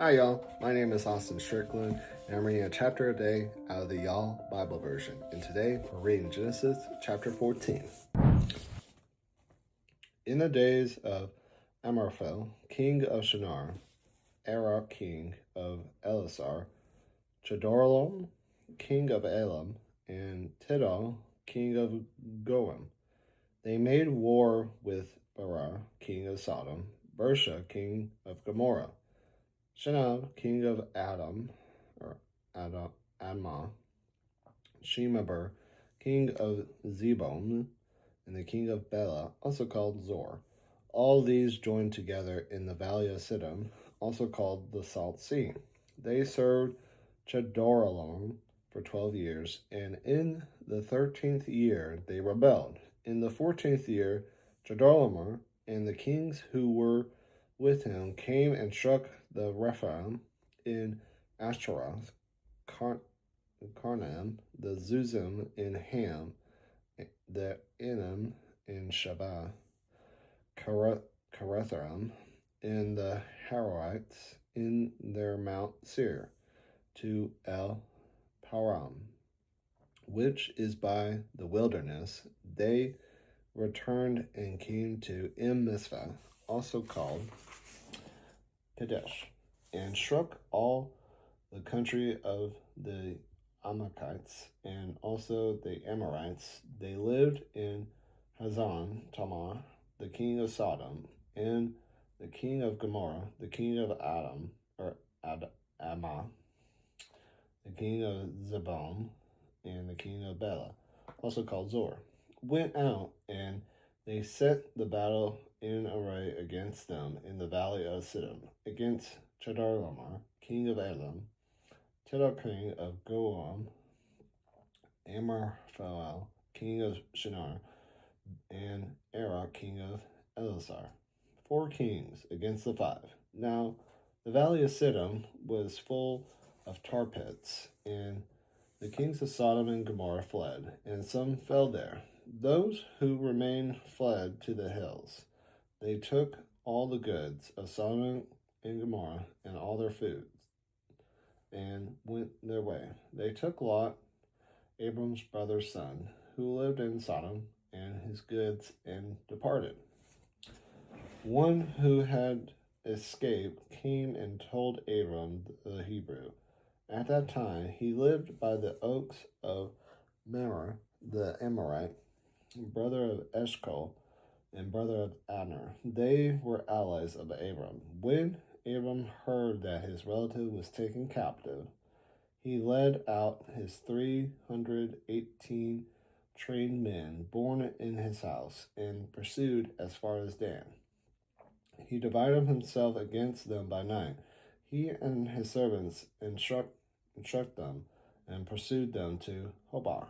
Hi, y'all. My name is Austin Strickland, and I'm reading a chapter a day out of the Y'all Bible version. And today we're reading Genesis chapter 14. In the days of Amraphel, king of Shinar, Arok, king of Elasar, Chedorlaomer, king of Elam, and Tidal, king of Goim, they made war with Bera, king of Sodom, Bersha, king of Gomorrah, Shinar, king of Admah, Shemeber, king of Zebulun, and the king of Bela, also called Zor. All these joined together in the valley of Siddim, also called the Salt Sea. They served Chedorlaomer for 12 years, and in the 13th year they rebelled. In the 14th year, Chedorlaomer and the kings who were with him came and struck the Rephaim in Ashtaroth, Karnaim, the Zuzim in Ham, the Enim in Shavah, Karethaim, and the Harorites in their Mount Seir, to El Param, which is by the wilderness. They returned and came to Mizpah, also called Kadesh, and struck all the country of the Amalekites and also the Amorites. They lived in Hazan Tamar, the king of Sodom, and the king of Gomorrah, the king of Admah, the king of Zebulun, and the king of Bela, also called Zor, went out, and they set the battle in array against them in the valley of Siddim, against Chedorlaomer, king of Elam, Tidal, king of Goim, Amraphel, king of Shinar, and Arok, king of Elasar. 4 kings against the 5. Now the valley of Siddim was full of tar pits, and the kings of Sodom and Gomorrah fled, and some fell there. Those who remained fled to the hills. They took all the goods of Sodom and Gomorrah and all their food, and went their way. They took Lot, Abram's brother's son, who lived in Sodom, and his goods, and departed. One who had escaped came and told Abram the Hebrew. At that time he lived by the oaks of Mamre, the Amorite, brother of Eshcol, and brother of Abner. They were allies of Abram. When Abram heard that his relative was taken captive, he led out his 318 trained men born in his house and pursued as far as Dan. He divided himself against them by night. He and his servants struck them and pursued them to Hobah,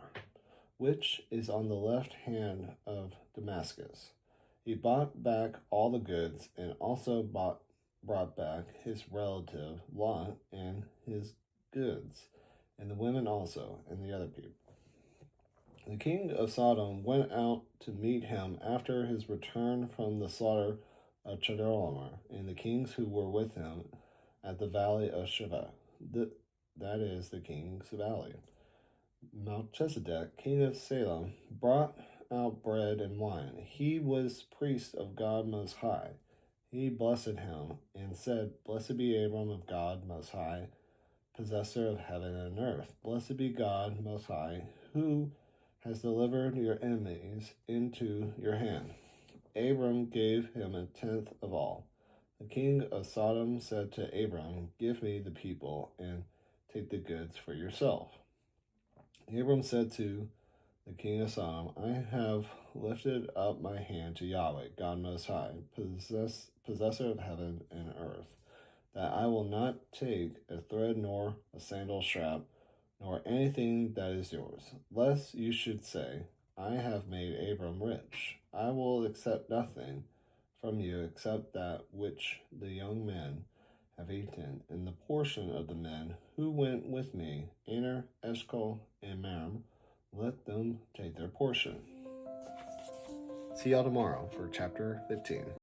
which is on the left hand of Damascus. He bought back all the goods and also brought back his relative Lot and his goods, and the women also, and the other people. The king of Sodom went out to meet him after his return from the slaughter of Chedorlaomer, and the kings who were with him at the valley of Shaveh, that is the king's valley. Melchizedek, king of Salem, brought out bread and wine. He was priest of God Most High. He blessed him and said, Blessed be Abram of God Most High, possessor of heaven and earth. Blessed be God Most High, who has delivered your enemies into your hand. Abram gave him 1/10 of all. The king of Sodom said to Abram, Give me the people and take the goods for yourself. Abram said to the king of Sodom, I have lifted up my hand to Yahweh, God Most High, possessor of heaven and earth, that I will not take a thread nor a sandal strap, nor anything that is yours, lest you should say, I have made Abram rich. I will accept nothing from you except that which the young men have eaten, and the portion of the men who went with me, Aner, Eshcol, and Mamre, let them take their portion. See y'all tomorrow for chapter 15.